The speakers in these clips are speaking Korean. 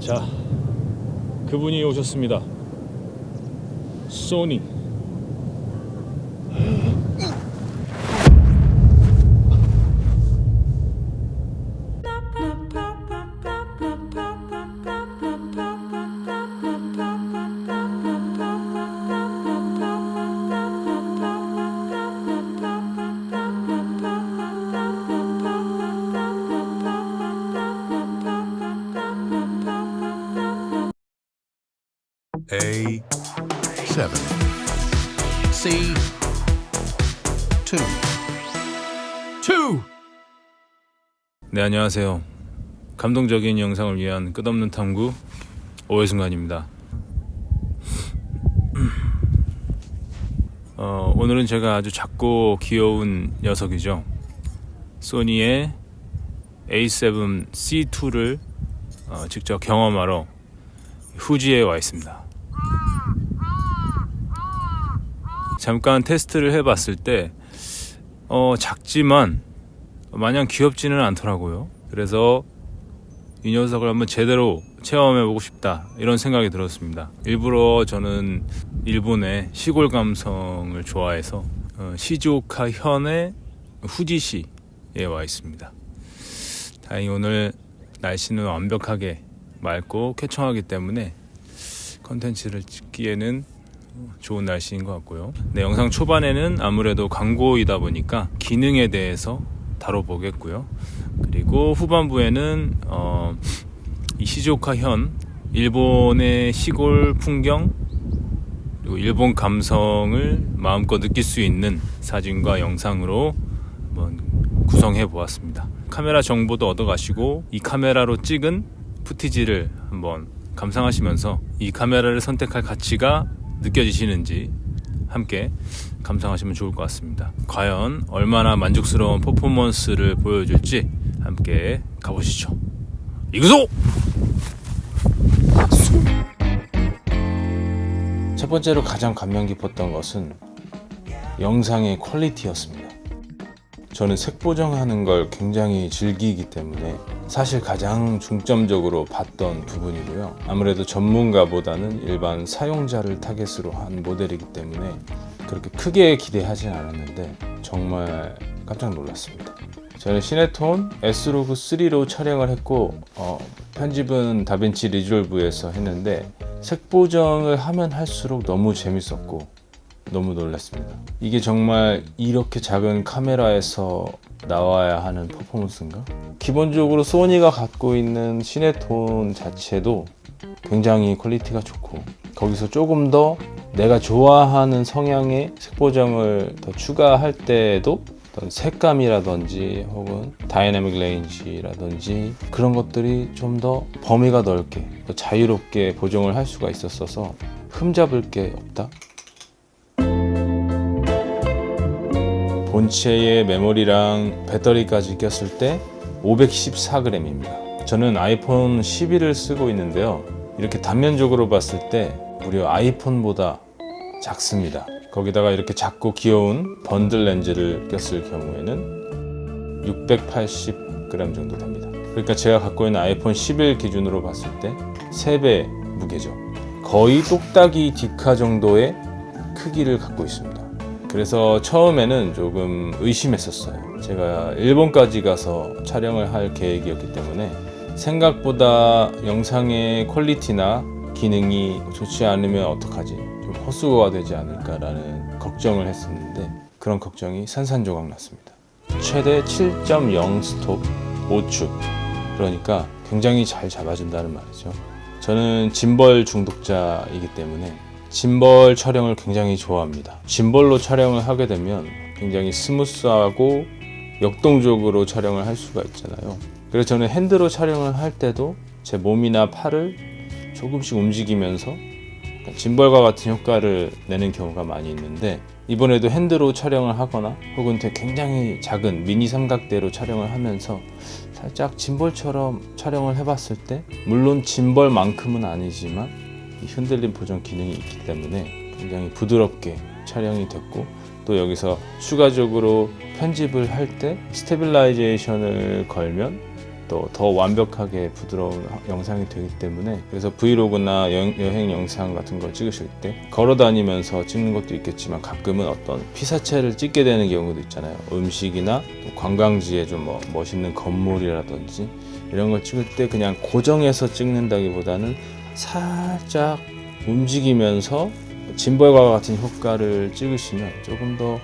자, 그분이 오셨습니다. 소니. A7 C2 네, 안녕하세요. 감동적인 영상을 위한 끝없는 탐구 오해순간입니다. 오늘은 제가 아주 작고 귀여운 녀석이죠. 소니의 A7C2를 직접 경험하러 후지에 와 있습니다. 잠깐 테스트를 해봤을 때 작지만 마냥 귀엽지는 않더라고요. 그래서 이 녀석을 한번 제대로 체험해보고 싶다, 이런 생각이 들었습니다. 일부러 저는 일본의 시골 감성을 좋아해서 시즈오카 현의 후지시에 와 있습니다. 다행히 오늘 날씨는 완벽하게 맑고 쾌청하기 때문에 컨텐츠를 찍기에는 좋은 날씨인 것 같고요. 네, 영상 초반에는 아무래도 광고이다 보니까 기능에 대해서 다뤄보겠고요. 그리고 후반부에는 이 시즈오카 현, 일본의 시골 풍경, 그리고 일본 감성을 마음껏 느낄 수 있는 사진과 영상으로 한번 구성해 보았습니다. 카메라 정보도 얻어가시고 이 카메라로 찍은 푸티지를 한번 감상하시면서 이 카메라를 선택할 가치가 느껴지시는지 함께 감상하시면 좋을 것 같습니다. 과연 얼마나 만족스러운 퍼포먼스를 보여줄지 함께 가보시죠. 이구소! 첫 번째로 가장 감명 깊었던 것은 영상의 퀄리티였습니다. 저는 색 보정하는 걸 굉장히 즐기기 때문에 사실 가장 중점적으로 봤던 부분이고요. 아무래도 전문가보다는 일반 사용자를 타겟으로 한 모델이기 때문에 그렇게 크게 기대하진 않았는데 정말 깜짝 놀랐습니다. 저는 시네톤 S로그 3로 촬영을 했고 편집은 다빈치 리졸브에서 했는데 색 보정을 하면 할수록 너무 재밌었고 너무 놀랐습니다. 이게 정말 이렇게 작은 카메라에서 나와야 하는 퍼포먼스인가? 기본적으로 소니가 갖고 있는 시네톤 자체도 굉장히 퀄리티가 좋고 거기서 조금 더 내가 좋아하는 성향의 색보정을 더 추가할 때도 어떤 색감이라든지 혹은 다이내믹 레인지라든지 그런 것들이 좀 더 범위가 넓게 더 자유롭게 보정을 할 수가 있었어서 흠잡을 게 없다? 본체의 메모리랑 배터리까지 꼈을 때 514g입니다. 저는 아이폰 11을 쓰고 있는데요. 이렇게 단면적으로 봤을 때 무려 아이폰보다 작습니다. 거기다가 이렇게 작고 귀여운 번들 렌즈를 꼈을 경우에는 680g 정도 됩니다. 그러니까 제가 갖고 있는 아이폰 11 기준으로 봤을 때 3배 무게죠. 거의 똑딱이 디카 정도의 크기를 갖고 있습니다. 그래서 처음에는 조금 의심했었어요. 제가 일본까지 가서 촬영을 할 계획이었기 때문에 생각보다 영상의 퀄리티나 기능이 좋지 않으면 어떡하지? 좀 헛수고가 되지 않을까라는 걱정을 했었는데 그런 걱정이 산산조각 났습니다. 최대 7.0 스톱 5축, 그러니까 굉장히 잘 잡아준다는 말이죠. 저는 짐벌 중독자이기 때문에 짐벌 촬영을 굉장히 좋아합니다. 짐벌로 촬영을 하게 되면 굉장히 스무스하고 역동적으로 촬영을 할 수가 있잖아요. 그래서 저는 핸드로 촬영을 할 때도 제 몸이나 팔을 조금씩 움직이면서 짐벌과 같은 효과를 내는 경우가 많이 있는데 이번에도 핸드로 촬영을 하거나 혹은 굉장히 작은 미니 삼각대로 촬영을 하면서 살짝 짐벌처럼 촬영을 해봤을 때 물론 짐벌만큼은 아니지만 이 흔들림 보정 기능이 있기 때문에 굉장히 부드럽게 촬영이 됐고 또 여기서 추가적으로 편집을 할 때 스테빌라이제이션을 걸면 또 더 완벽하게 부드러운 영상이 되기 때문에, 그래서 브이로그나 여행 영상 같은 걸 찍으실 때 걸어 다니면서 찍는 것도 있겠지만 가끔은 어떤 피사체를 찍게 되는 경우도 있잖아요. 음식이나 또 관광지에 좀 멋있는 건물이라든지 이런 걸 찍을 때 그냥 고정해서 찍는다기보다는 살짝 움직이면서 짐벌과 같은 효과를 찍으시면 조금 더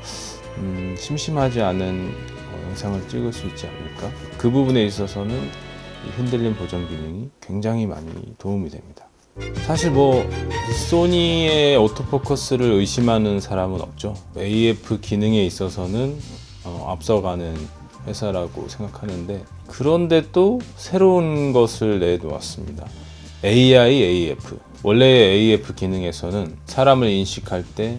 심심하지 않은 영상을 찍을 수 있지 않을까. 그 부분에 있어서는 이 흔들림 보정 기능이 굉장히 많이 도움이 됩니다. 사실 이 소니의 오토포커스를 의심하는 사람은 없죠. AF 기능에 있어서는 앞서가는 회사라고 생각하는데, 그런데 또 새로운 것을 내놓았습니다. AI AF. 원래의 AF 기능에서는 사람을 인식할 때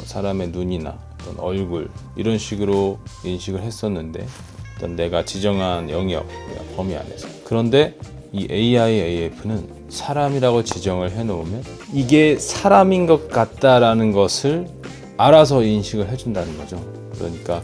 사람의 눈이나 어떤 얼굴 이런 식으로 인식을 했었는데, 어떤 내가 지정한 영역, 범위 안에서. 그런데 이 AI AF는 사람이라고 지정을 해놓으면 이게 사람인 것 같다라는 것을 알아서 인식을 해준다는 거죠. 그러니까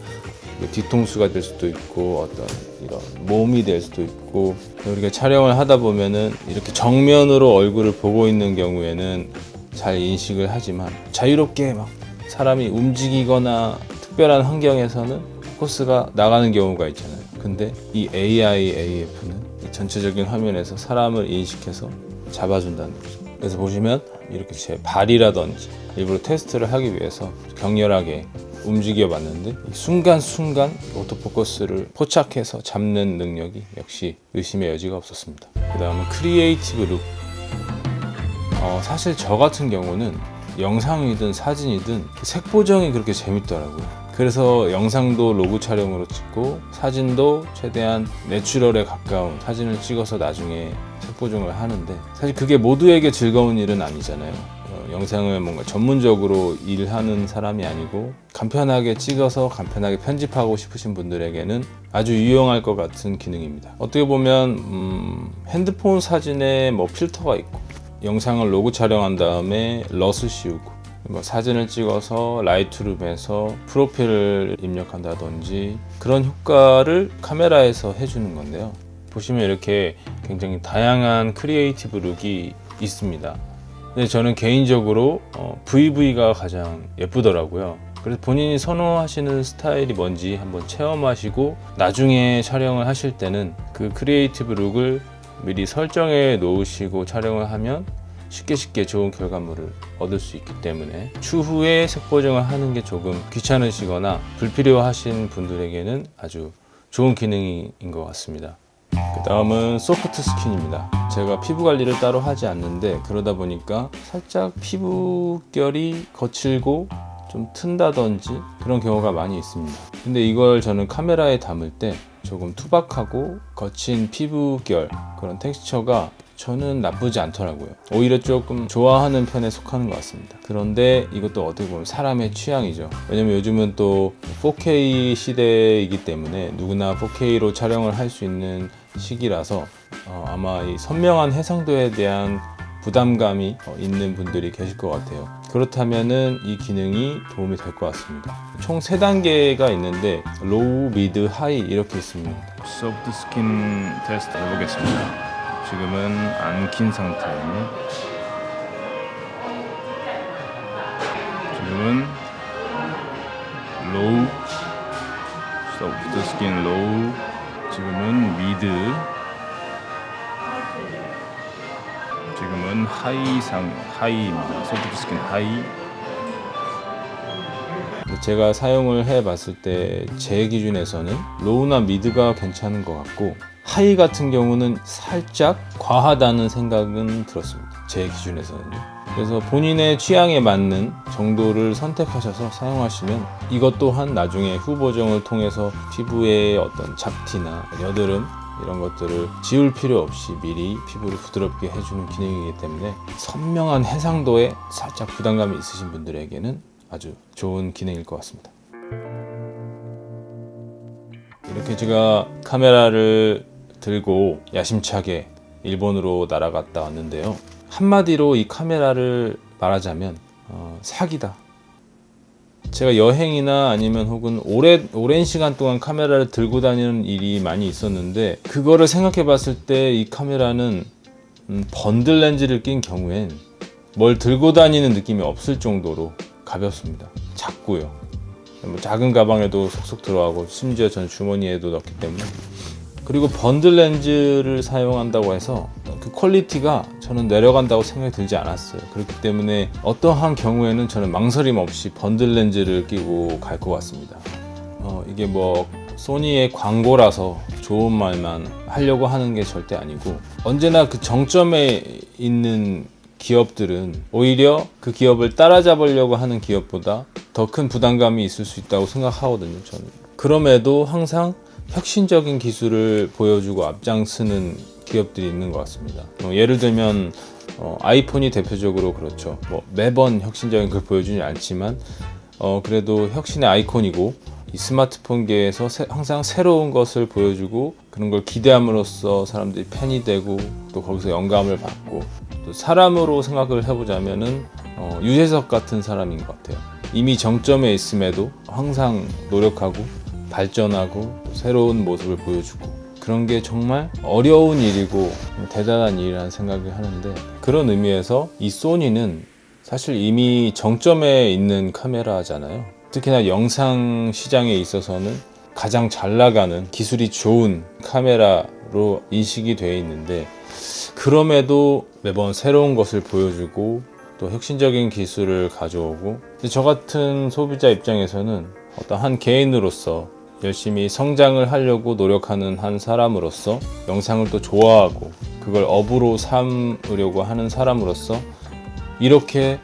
뒤통수가 될 수도 있고 어떤 이런 몸이 될 수도 있고, 우리가 촬영을 하다 보면은 이렇게 정면으로 얼굴을 보고 있는 경우에는 잘 인식을 하지만 자유롭게 막 사람이 움직이거나 특별한 환경에서는 포커스가 나가는 경우가 있잖아요. 근데 이 AI AF는 이 전체적인 화면에서 사람을 인식해서 잡아준다는 거죠. 그래서 보시면 이렇게 제 발이라든지 일부러 테스트를 하기 위해서 격렬하게 움직여 봤는데 순간순간 오토포커스를 포착해서 잡는 능력이 역시 의심의 여지가 없었습니다. 그 다음은 크리에이티브 룩. 사실 저 같은 경우는 영상이든 사진이든 색 보정이 그렇게 재밌더라고요. 그래서 영상도 로그 촬영으로 찍고 사진도 최대한 내추럴에 가까운 사진을 찍어서 나중에 색 보정을 하는데, 사실 그게 모두에게 즐거운 일은 아니잖아요. 영상을 뭔가 전문적으로 일하는 사람이 아니고 간편하게 찍어서 간편하게 편집하고 싶으신 분들에게는 아주 유용할 것 같은 기능입니다. 어떻게 보면 핸드폰 사진에 필터가 있고 영상을 로그 촬영한 다음에 러스 씌우고 사진을 찍어서 라이트룸에서 프로필을 입력한다든지 그런 효과를 카메라에서 해주는 건데요. 보시면 이렇게 굉장히 다양한 크리에이티브 룩이 있습니다. 근데 저는 개인적으로 VV가 가장 예쁘더라고요. 그래서 본인이 선호하시는 스타일이 뭔지 한번 체험하시고 나중에 촬영을 하실 때는 그 크리에이티브 룩을 미리 설정해 놓으시고 촬영을 하면 쉽게 좋은 결과물을 얻을 수 있기 때문에 추후에 색 보정을 하는 게 조금 귀찮으시거나 불필요하신 분들에게는 아주 좋은 기능인 것 같습니다. 그 다음은 소프트 스킨입니다. 제가 피부 관리를 따로 하지 않는데 그러다 보니까 살짝 피부결이 거칠고 좀 튼다든지 그런 경우가 많이 있습니다. 근데 이걸 저는 카메라에 담을 때 조금 투박하고 거친 피부결, 그런 텍스처가 저는 나쁘지 않더라고요. 오히려 조금 좋아하는 편에 속하는 것 같습니다. 그런데 이것도 어떻게 보면 사람의 취향이죠. 왜냐면 요즘은 또 4K 시대이기 때문에 누구나 4K로 촬영을 할 수 있는 시기라서 아마 이 선명한 해상도에 대한 부담감이 있는 분들이 계실 것 같아요. 그렇다면은 이 기능이 도움이 될 것 같습니다. 총 3단계가 있는데 로우, 미드, 하이 이렇게 있습니다. 소프트 스킨 테스트 해보겠습니다. 지금은 안 킨 상태예요. 지금은 로우, 소프트 스킨 로우, 지금은 미드, 지금은 하이입니다. 소프트 스킨 하이. 제가 사용을 해봤을 때 제 기준에서는 로우나 미드가 괜찮은 것 같고 하이 같은 경우는 살짝 과하다는 생각은 들었습니다. 제 기준에서는요. 그래서 본인의 취향에 맞는 정도를 선택하셔서 사용하시면 이것 또한 나중에 후보정을 통해서 피부의 어떤 잡티나 여드름 이런 것들을 지울 필요 없이 미리 피부를 부드럽게 해주는 기능이기 때문에 선명한 해상도에 살짝 부담감이 있으신 분들에게는 아주 좋은 기능일 것 같습니다. 이렇게 제가 카메라를 들고 야심차게 일본으로 날아갔다 왔는데요. 한마디로 이 카메라를 말하자면 사기다. 제가 여행이나 아니면 혹은 오랜 시간 동안 카메라를 들고 다니는 일이 많이 있었는데, 그거를 생각해 봤을 때 이 카메라는 번들 렌즈를 낀 경우엔 뭘 들고 다니는 느낌이 없을 정도로 가볍습니다. 작고요. 뭐 작은 가방에도 속속 들어가고, 심지어 전 주머니에도 넣기 때문에. 그리고 번들 렌즈를 사용한다고 해서 그 퀄리티가 저는 내려간다고 생각이 들지 않았어요. 그렇기 때문에 어떠한 경우에는 저는 망설임 없이 번들 렌즈를 끼고 갈 것 같습니다. 이게 뭐 소니의 광고라서 좋은 말만 하려고 하는 게 절대 아니고, 언제나 그 정점에 있는 기업들은 오히려 그 기업을 따라잡으려고 하는 기업보다 더 큰 부담감이 있을 수 있다고 생각하거든요, 저는. 그럼에도 항상 혁신적인 기술을 보여주고 앞장서는 기업들이 있는 것 같습니다. 예를 들면 아이폰이 대표적으로 그렇죠. 뭐 매번 혁신적인 걸 보여주지 않지만 그래도 혁신의 아이콘이고, 이 스마트폰계에서 항상 새로운 것을 보여주고, 그런 걸 기대함으로써 사람들이 팬이 되고, 또 거기서 영감을 받고, 또 사람으로 생각을 해보자면은 유재석 같은 사람인 것 같아요. 이미 정점에 있음에도 항상 노력하고 발전하고 또 새로운 모습을 보여주고, 그런 게 정말 어려운 일이고 대단한 일이라는 생각을 하는데, 그런 의미에서 이 소니는 사실 이미 정점에 있는 카메라잖아요. 특히나 영상 시장에 있어서는 가장 잘 나가는 기술이 좋은 카메라로 인식이 되어 있는데, 그럼에도 매번 새로운 것을 보여주고 또 혁신적인 기술을 가져오고, 저 같은 소비자 입장에서는 어떤 한 개인으로서 열심히 성장을 하려고 노력하는 한 사람으로서, 영상을 또 좋아하고 그걸 업으로 삼으려고 하는 사람으로서 이렇게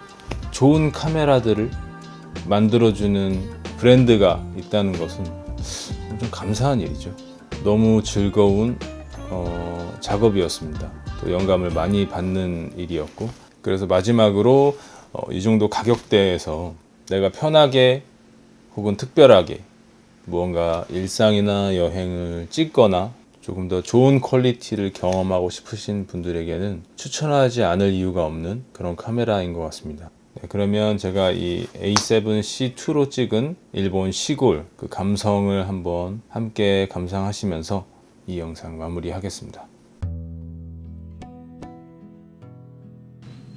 좋은 카메라들을 만들어주는 브랜드가 있다는 것은 좀 감사한 일이죠. 너무 즐거운 작업이었습니다. 또 영감을 많이 받는 일이었고, 그래서 마지막으로 이 정도 가격대에서 내가 편하게 혹은 특별하게 무언가 일상이나 여행을 찍거나 조금 더 좋은 퀄리티를 경험하고 싶으신 분들에게는 추천하지 않을 이유가 없는 그런 카메라인 것 같습니다. 네, 그러면 제가 이 A7C2로 찍은 일본 시골 그 감성을 한번 함께 감상하시면서 이 영상 마무리하겠습니다.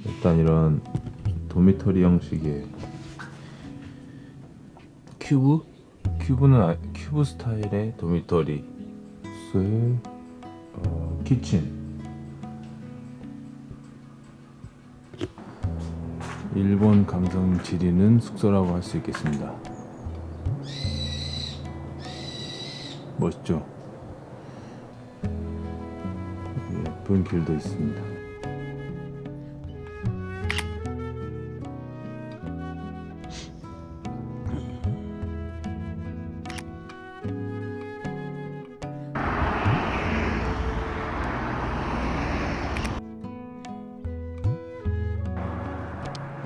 일단 이런 도미토리 형식의 큐브는 큐브 스타일의 도미토리, 키친, 일본 감성 지리는 숙소라고 할 수 있겠습니다. 멋있죠? 예쁜 길도 있습니다.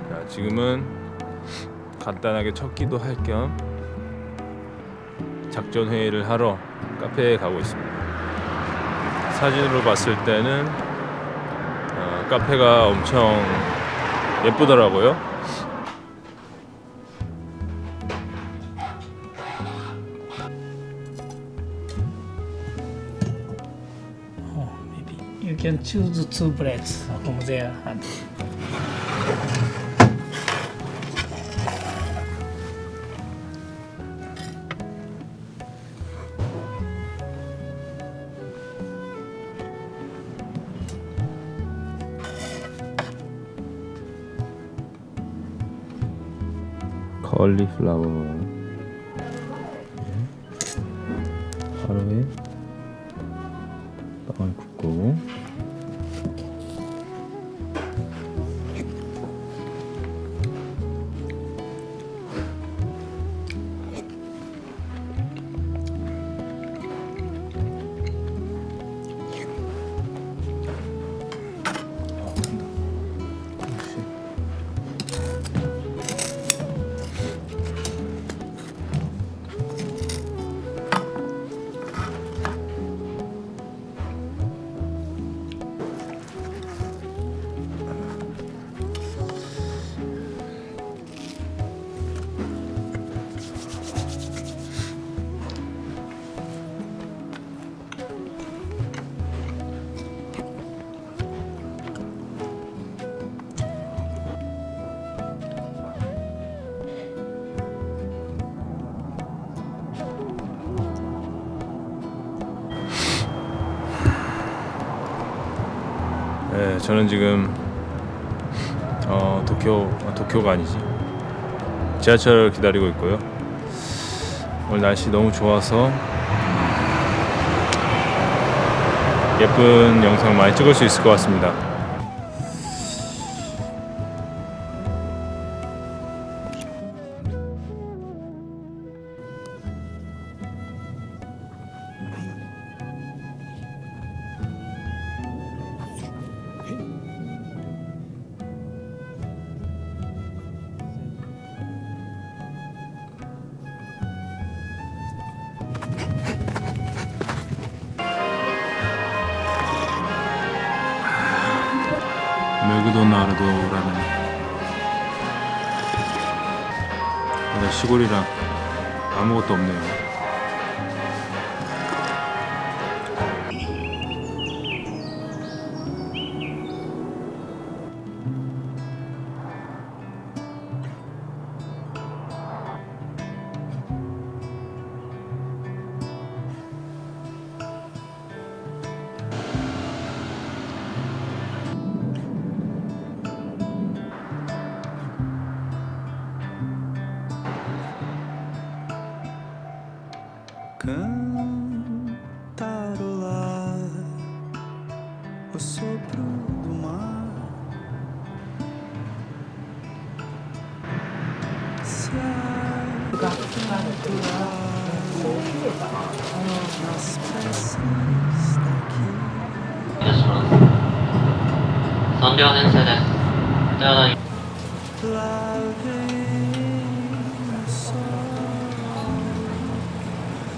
자, 지금은 간단하게 첫 기도할 겸 작전 회의를 하러 카페에 가고 있습니다. 사진으로 봤을 때는 카페가 엄청 예쁘더라고요. Maybe you can choose two plates from there. And 컬리플라워 하루에 빵을 굽고, 저는 지금 도쿄가 아니지, 지하철 기다리고 있고요. 오늘 날씨 너무 좋아서 예쁜 영상 많이 찍을 수 있을 것 같습니다. 맥도날드라는 시골이라 아무것도 없네요. Cantarolar o sopro do mar. Se nas pressas daqui. 3両編成です。では第 Lá vem o sol,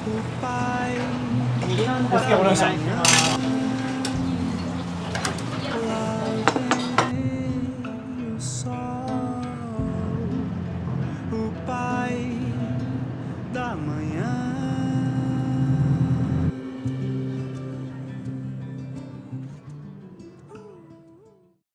o pai.